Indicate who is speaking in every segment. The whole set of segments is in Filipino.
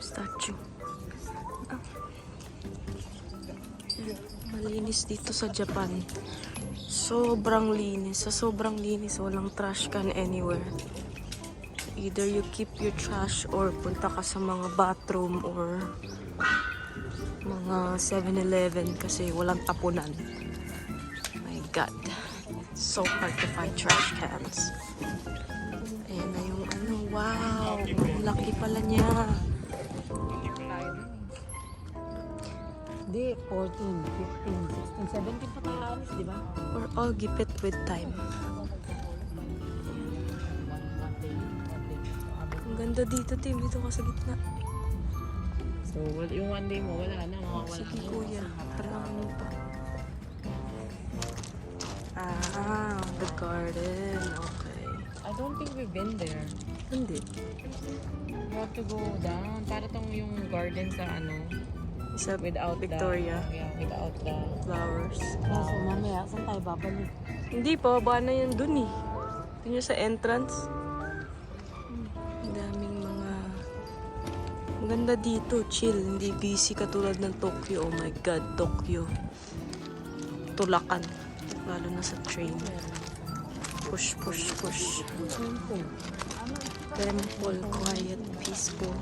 Speaker 1: statue. Ah. Malinis dito sa Japan. Sobrang linis. Sa sobrang linis, walang trash can anywhere. Either you keep your trash or punta ka sa mga bathroom or mga 7-Eleven kasi walang tapunan. My God. So hard to find trash cans. Ayan na yung ano. Wow! Ang laki pala niya.
Speaker 2: Hindi, 14, 15, 16, 17 pa tayo alis, di ba?
Speaker 1: We're all gipit with time. Ang ganda dito, Tim. Dito ka sa gitna.
Speaker 2: So, yung one day mo, wala na. Mawawala
Speaker 1: Sige,
Speaker 2: na.
Speaker 1: kuya. Parang ano pa. Ah, the garden. Okay.
Speaker 2: I don't think we've been there.
Speaker 1: Hindi.
Speaker 2: You have to go down. Para tong yung garden sa ano,
Speaker 1: Sa
Speaker 2: without
Speaker 1: Victoria.
Speaker 2: Without the
Speaker 1: Flowers.
Speaker 2: So, mamaya, saan tayo babalik?
Speaker 1: Hindi pa. Baka na yan dun eh. Yun yung sa entrance. Ang daming mga... Maganda dito. Chill. Hindi busy katulad ng Tokyo. Oh my God. Tokyo. Tulakan. Lalo na sa train. Push, push, push. Temple. Quiet. Peaceful.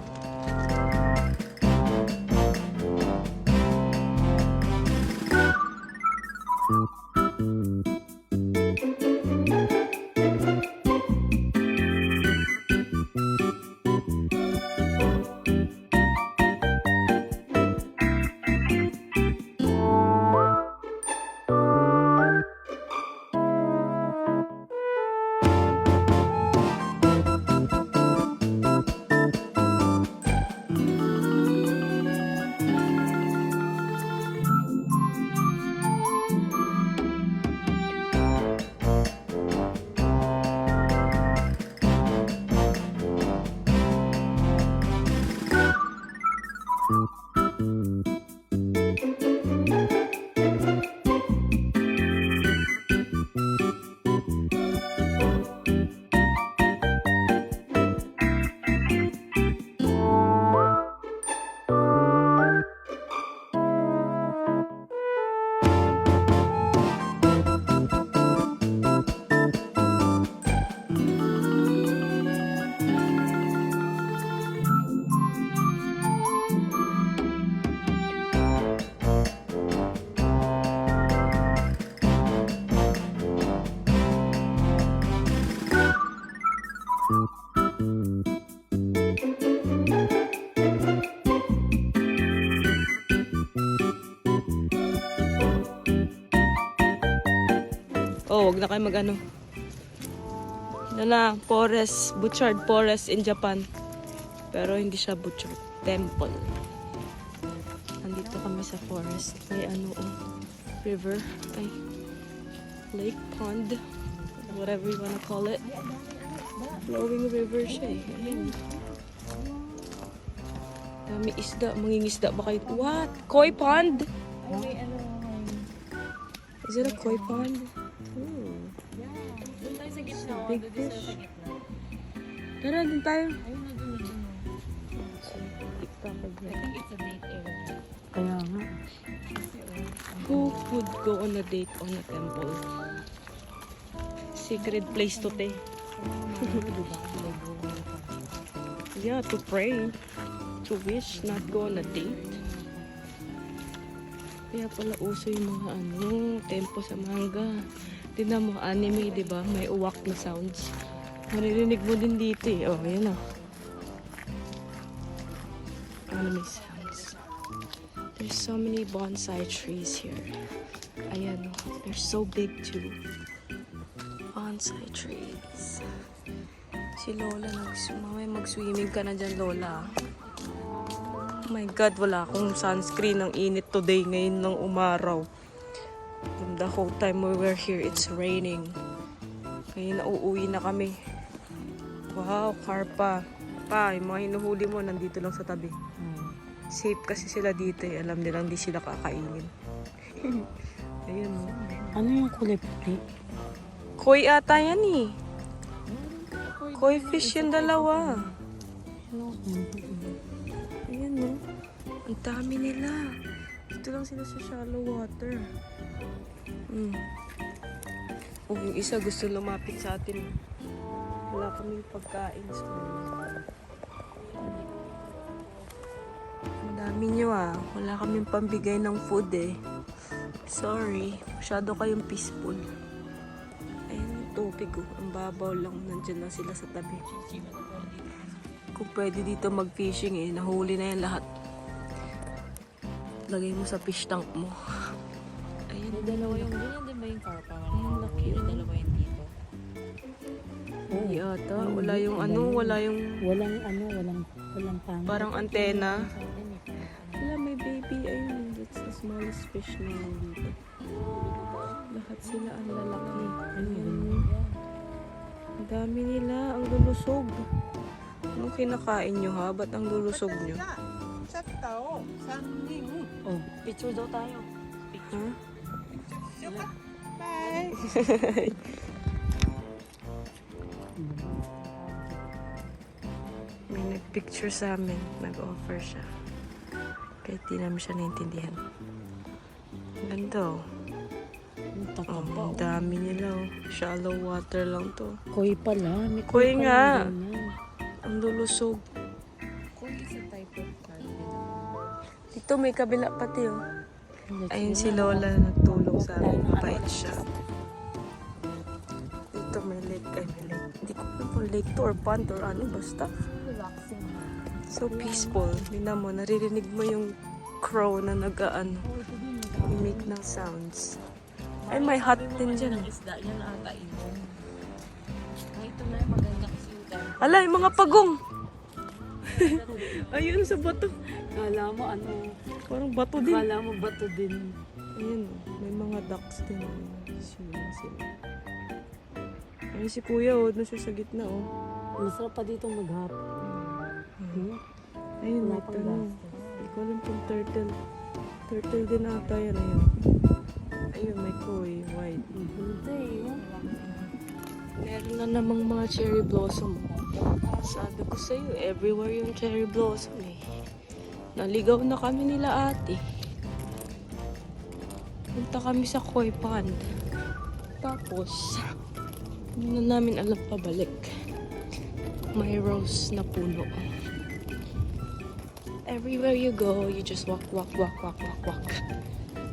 Speaker 1: Oh, wag na kayo mag-ano. Ano na, forest, butchered forest in Japan. Pero hindi siya butchered. Temple. Nandito kami sa forest. May ano, river. Ay, lake, pond. Whatever you wanna call it. Flowing river siya eh. Ayan. Dami isda. Mangingisda ba kayo? What? Koi pond? Is it a koi pond? Ooh.
Speaker 2: Doon tayo sa gitna.
Speaker 1: Big fish. Tara, din tayo.
Speaker 2: I think it's a date area.
Speaker 1: Kaya nga. Who would go on a date on a temple? Secret place to te. Yeah, to pray. To wish, not go on a date. Kaya pala uso yung mga tempo sa manga. Tignan mo, anime, di ba? May uwak na sounds. Maririnig mo din dito eh. Oh, yan o. Anime sounds. There's so many bonsai trees here. Ayan o. They're so big too. Bonsai trees. Si Lola, mamay mag-swimming ka na dyan, Lola. Oh my God, wala akong sunscreen. Ang init today, ngayon ng umaraw. And the whole time we were here, it's raining. Ngayon nauuwi na kami. Wow, karpa. Pa, yung mga hinuhuli mo, nandito lang sa tabi. Safe kasi sila dito eh. Alam nilang di sila kakainin. Ayun.
Speaker 2: Ano yung kulay puti?
Speaker 1: Koi ata yan eh. Koi fish yung dalawa. Ayan no. Ang dami nila. Dito lang sila sa shallow water. Oh, yung isa gusto lumapit sa atin. Wala kaming pagkain. So, ang dami nyo ah. Wala kaming pambigay ng food eh. Sorry. Masyado kayong peaceful. Ayan yung tubig oh. Ang babaw lang. Nandyan lang sila sa tabi. Kung pwede dito mag-fishing eh. Nahuli na yan lahat. Lagay mo sa fish tank mo. Ayan.
Speaker 2: May dalawa yung ganyan din ba yung carpa?
Speaker 1: Ang laki.
Speaker 2: May dalawa yung dito.
Speaker 1: Hindi ata. Wala yung ano. Wala yung
Speaker 3: Walang pang.
Speaker 1: parang antena. Wala, may baby. Ayun. That's the smallest fish na dito. Lahat sila ang lalaki. Ayun. Ang dami nila. Ang lulusog. Anong kinakain nyo ha? Ba't ang lulusog nyo?
Speaker 2: Oh, picture daw tayo.
Speaker 1: Ha? May nagpicture sa amin. Nag-offer siya. Kahit di namin siya naintindihan. Ang ganda oh. Ang dami nila oh. Shallow water lang to.
Speaker 3: Koi pala. May
Speaker 1: Koi
Speaker 3: pala
Speaker 1: nga.
Speaker 3: ganyan.
Speaker 1: Ang lulusog.
Speaker 2: Kung is a type of carp.
Speaker 1: Dito may kabila pati oh.
Speaker 3: Let's
Speaker 1: Ayun
Speaker 3: go
Speaker 1: si
Speaker 3: na.
Speaker 1: Lola nagtulong sa amin.
Speaker 3: Tayo ng
Speaker 1: Mabait siya. Dito may lake. Ay, may lake. Hindi ko alam kung lake to or pond or ano. Basta.
Speaker 2: Relaxing.
Speaker 1: So peaceful. Tingnan mo, naririnig mo yung crow na nag-ano. Make ng sounds. Ay, may hut din dyan.
Speaker 2: Ang isda niya na ata yun. Ay, ito na yung maganda kasi yung temple.
Speaker 1: Ala, yung mga pagong! Ayun sa bato.
Speaker 3: Kala mo ano.
Speaker 1: Parang bato din.
Speaker 3: Kala mo bato din.
Speaker 1: Ayun, may mga ducks din. Swimming sila. Ayun si kuya, oh. Doon siya sa gitna, oh.
Speaker 3: Masarap pa dito maghap.
Speaker 1: Ayun,
Speaker 3: Wala
Speaker 1: may
Speaker 3: pang
Speaker 1: tanong.
Speaker 3: gastos.
Speaker 1: Hindi ko alam kung turtle. Turtle din ata yan. Ayun. Ayun, may koi. White.
Speaker 3: Hindi.
Speaker 1: Meron na namang mga cherry blossom. Sabi ko sa'yo, everywhere yung cherry blossom eh. Naligaw na kami nila ate. Punta kami sa koi pond. Tapos, hindi na namin alam pabalik. May rose na puno. Everywhere you go, you just walk.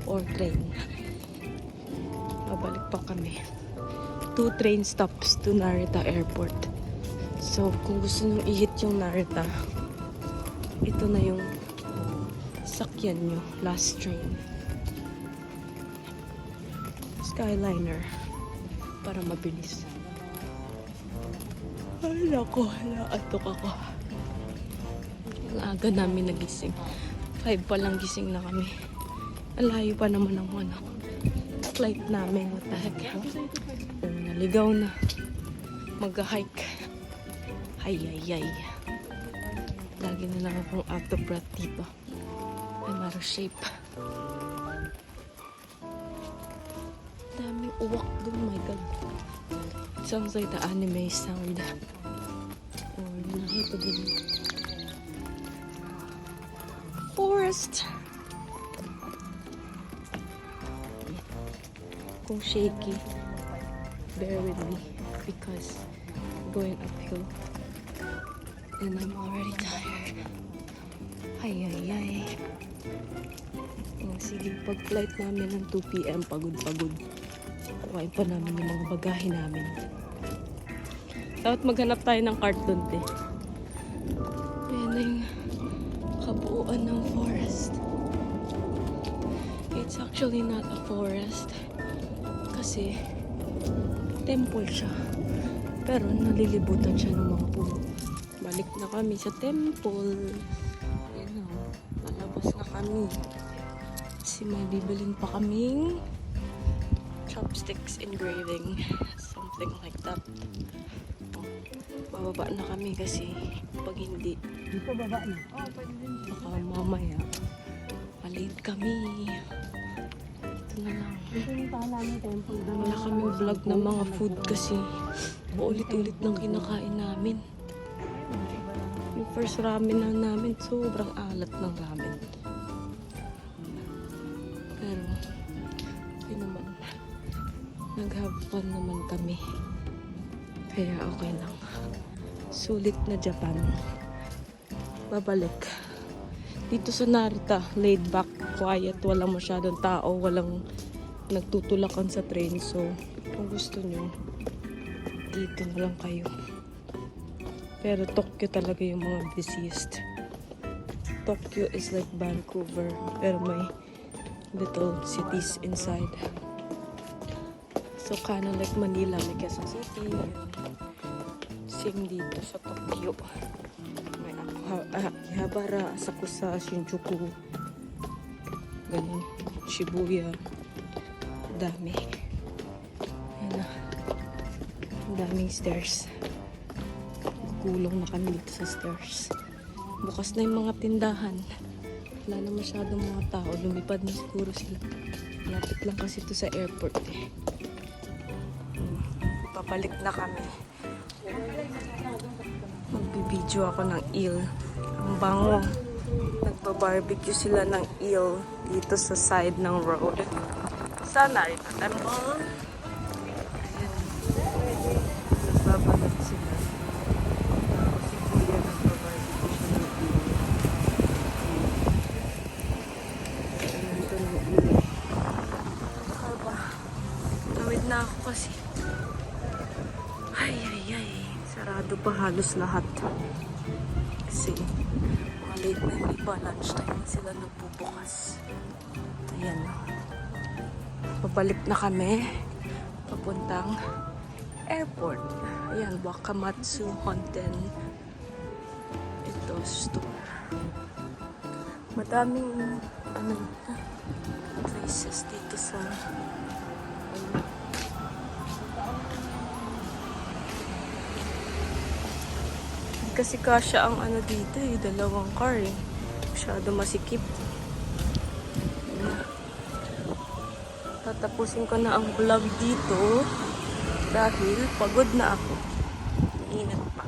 Speaker 1: Or train. Pabalik pa kami. 2 train stops to Narita Airport. So, kung gusto nyo i-hit yung Narita, ito na yung sakyan nyo. Last train. Skyliner. Para mabilis. Ay, nako. Naatok ako. Ang aga namin nagising. 5 pa lang gising na kami. Alayo pa naman ang flight namin. What the heck? Oh, naligaw na. Mag-hike. Ay. Lagi na lang akong out of breath dito. I'm out of shape. Daming uwak doon. Oh my God. It sounds like the anime sound. Oh, nakita din. Forest. Kung shaky, bear with me because I'm going uphill and I'm already tired. Ay. Sige, pag-flight namin ng 2 p.m. pagod. Kuhain pa namin yung mga bagahe namin. Dapat maghanap tayo ng cart doon, te. Ayan na yung kabuuan ng forest. It's actually not a forest. Kasi temple siya. Pero nalilibutan siya ng mga puno. Balik na kami sa temple. Ayan o. Palabas na kami. Kasi may bibilin pa kaming chopsticks engraving. Something like that. Bababa na kami kasi pag hindi,
Speaker 3: Dito baba na.
Speaker 1: baka mamaya malate kami. Ito na lang.
Speaker 3: Dito yung tahan namin temple.
Speaker 1: Wala kaming vlog ng mga food kasi paulit-ulit ng kinakain namin. Yung first ramen na namin, sobrang alat ng ramen. Pero, yun naman. Nag-have fun naman kami. Kaya okay lang. Sulit na Japan. Babalik. Dito sa Narita, laid back, quiet, walang masyadong tao, walang nagtutulakan sa train. So, kung gusto nyo, dito na lang kayo. Pero Tokyo talaga yung mga busiest. Tokyo is like Vancouver, pero may little cities inside. So, kind of like Manila, may Quezon City. Same dito sa Tokyo. May Akihabara, Asakusa, Shinjuku. Ganun. Shibuya. Dami. Ayan na. Ang daming stairs. Gulong na kami dito sa stairs. Bukas na yung mga tindahan. Wala na masyadong mga tao. Lumipad na siguro sila. Lapit lang kasi ito sa airport eh. Papalik na kami. Magbibideo ako ng eel. Ang bango. Nagpa-barbecue sila ng eel dito sa side ng road. Sa Narita Temple. Ayan. Nagbabalat sila. Si Kuya nagpa-barbecue siya ng eel. Ayan ito ng eel. Aba. Tawid na ako kasi. Ay. Sarado pa halos lahat. Kasi mga late na yung iba, lunchtime sila nagbubukas. Ayan. Pabalik na kami. Papuntang airport. Ayan, Wakamatsu Honten. Ito, store. Madaming places dito sa kasi kasya ang dito eh, dalawang car eh. Masyado masikip. Tatapusin ko na ang vlog dito dahil pagod na ako. Init pa.